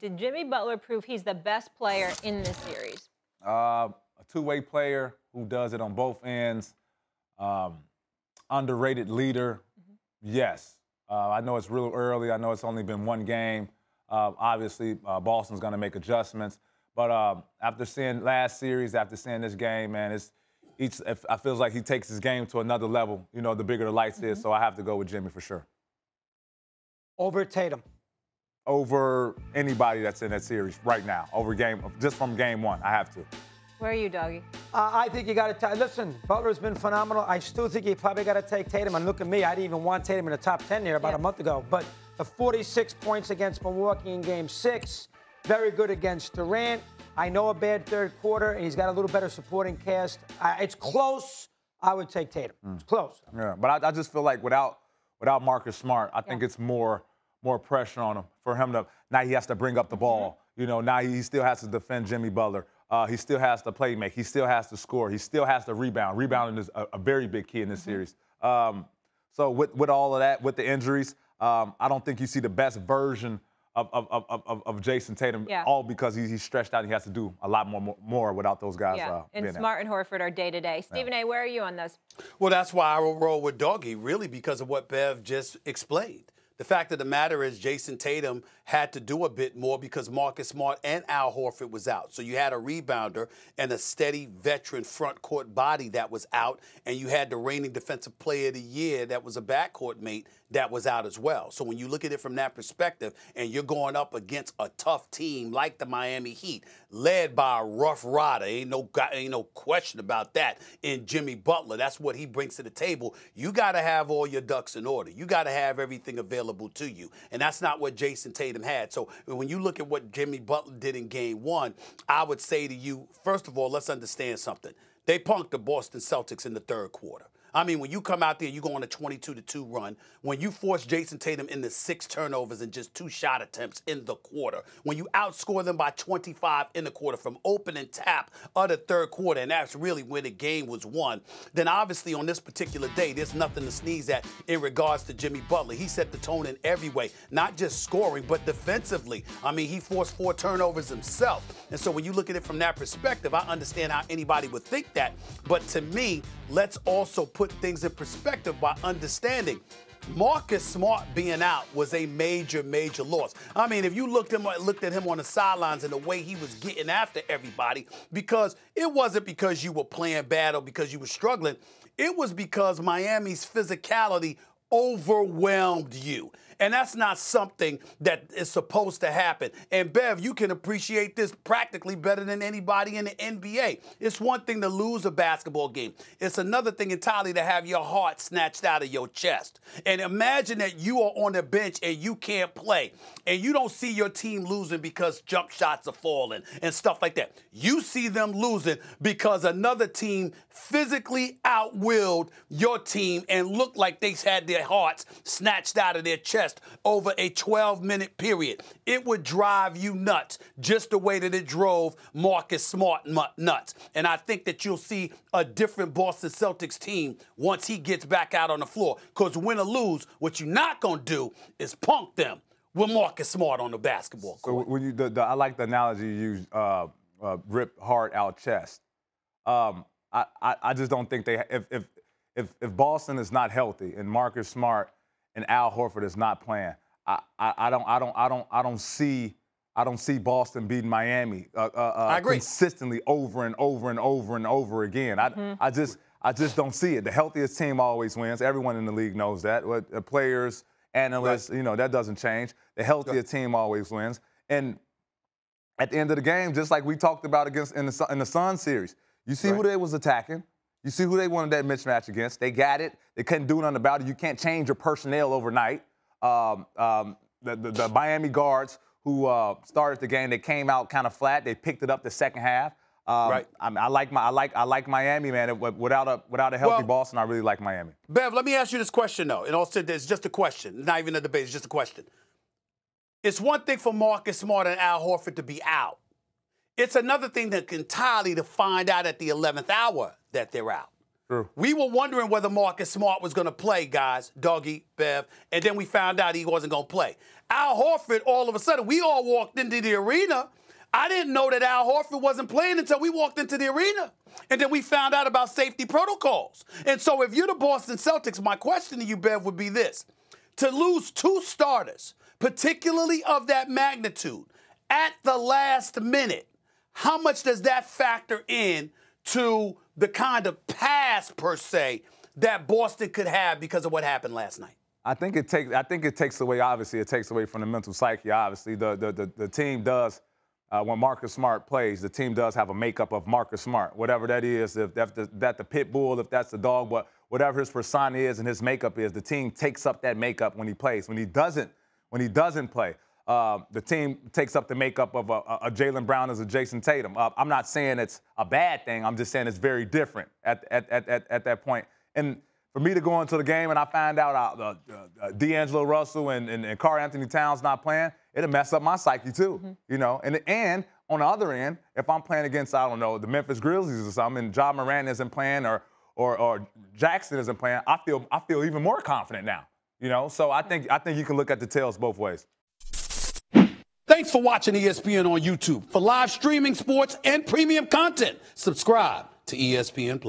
Did Jimmy Butler prove he's the best player in this series? A two-way player who does it on both ends. Underrated leader, yes. I know it's real early. I know it's only been one game. Obviously, Boston's going to make adjustments. But after seeing last series, after seeing this game, man, I feels like he takes his game to another level, you know, the bigger the lights is. So I have to go with Jimmy for sure. Over Tatum. Over anybody that's in that series right now. Just from game one, I have to. Where are you, Doggy? I think you got to listen. Butler's been phenomenal. I still think you probably got to take Tatum. And look at me, I didn't even want Tatum in the top 10 here about a month ago. But the 46 points against Milwaukee in Game 6, very good against Durant. I know a bad third quarter, and he's got a little better supporting cast. It's close. I would take Tatum. It's close. Yeah, but I just feel like without Marcus Smart, I think it's more pressure on him for him to now he has to bring up the ball. You know, now he still has to defend Jimmy Butler. He still has to play make. He still has to score. He still has to rebound. Rebounding is a very big key in this series. So with all of that, with the injuries, I don't think you see the best version of Jayson Tatum, all because he's stretched out and he has to do a lot more without those guys. And Smart and Horford are day-to-day. Stephen A., where are you on this? Well, that's why I will roll with Doggy, really, because of what Bev just explained. The fact of the matter is Jayson Tatum had to do a bit more because Marcus Smart and Al Horford was out. So you had a rebounder and a steady veteran front court body that was out, and you had the reigning defensive player of the year that was a backcourt mate that was out as well. So when you look at it from that perspective and you're going up against a tough team like the Miami Heat, led by a rough rider, ain't no question about that, in Jimmy Butler, that's what he brings to the table. You got to have all your ducks in order. You got to have everything available to you. And that's not what Jayson Tatum had. So when you look at what Jimmy Butler did in Game 1, I would say to you, first of all, let's understand something. They punked the Boston Celtics in the third quarter. I mean, when you come out there, you go on a 22-2 run. When you force Jayson Tatum into 6 turnovers and just 2 shot attempts in the quarter. When you outscore them by 25 in the quarter from open and tap of the third quarter, and that's really where the game was won, then obviously on this particular day, there's nothing to sneeze at in regards to Jimmy Butler. He set the tone in every way, not just scoring, but defensively. I mean, he forced 4 turnovers himself. And so when you look at it from that perspective, I understand how anybody would think that. But to me, let's also put things in perspective by understanding Marcus Smart being out was a major loss. I mean, if you looked at him on the sidelines and the way he was getting after everybody, because it wasn't because you were playing bad or because you were struggling. It was because Miami's physicality overwhelmed you. And that's not something that is supposed to happen. And, Bev, you can appreciate this practically better than anybody in the NBA. It's one thing to lose a basketball game. It's another thing entirely to have your heart snatched out of your chest. And imagine that you are on the bench and you can't play. And you don't see your team losing because jump shots are falling and stuff like that. You see them losing because another team physically outwilled your team and looked like they had their hearts snatched out of their chest over a 12-minute period. It would drive you nuts, just the way that it drove Marcus Smart nuts. And I think that you'll see a different Boston Celtics team once he gets back out on the floor. Because win or lose, what you're not going to do is punk them with Marcus Smart on the basketball court. So when I like the analogy you use, rip heart out chest. I just don't think if Boston is not healthy and Marcus Smart and Al Horford is not playing, I don't see Boston beating Miami I agree. consistently over and over again. I just don't see it. The healthiest team always wins. Everyone in the league knows that. Players, analysts, you know, that doesn't change. The healthiest team always wins. And at the end of the game, just like we talked about in the Suns series, you see who they was attacking. You see who they wanted that mismatch against. They got it. They couldn't do nothing about it. You can't change your personnel overnight. The Miami guards who started the game, they came out kind of flat. They picked it up the second half. I like Miami, man. Without a healthy Boston, I really like Miami. Bev, let me ask you this question, though. And also, it's just a question. Not even a debate. It's just a question. It's one thing for Marcus Smart and Al Horford to be out. It's another thing entirely to find out at the 11th hour that they're out. True. We were wondering whether Marcus Smart was going to play, guys, Doggy, Bev, and then we found out he wasn't going to play. Al Horford, all of a sudden, we all walked into the arena. I didn't know that Al Horford wasn't playing until we walked into the arena. And then we found out about safety protocols. And so if you're the Boston Celtics, my question to you, Bev, would be this. To lose 2 starters, particularly of that magnitude, at the last minute, how much does that factor in to the kind of pass, per se, that Boston could have because of what happened last night? I think it takes away, obviously, it takes away from the mental psyche, obviously. The team does, when Marcus Smart plays, the team does have a makeup of Marcus Smart, whatever that is, if that's the pit bull, if that's the dog, but whatever his persona is and his makeup is, the team takes up that makeup when he plays. When he doesn't play, the team takes up the makeup of a Jaylen Brown as a Jayson Tatum. I'm not saying it's a bad thing. I'm just saying it's very different at that point. And for me to go into the game and I find out D'Angelo Russell and Karl Anthony Towns not playing, it'll mess up my psyche too, you know. And on the other end, if I'm playing against, I don't know, the Memphis Grizzlies or something, and Ja Morant isn't playing or Jackson isn't playing, I feel even more confident now, you know. So I think you can look at the tails both ways. Thanks for watching ESPN on YouTube. For live streaming sports and premium content, subscribe to ESPN+.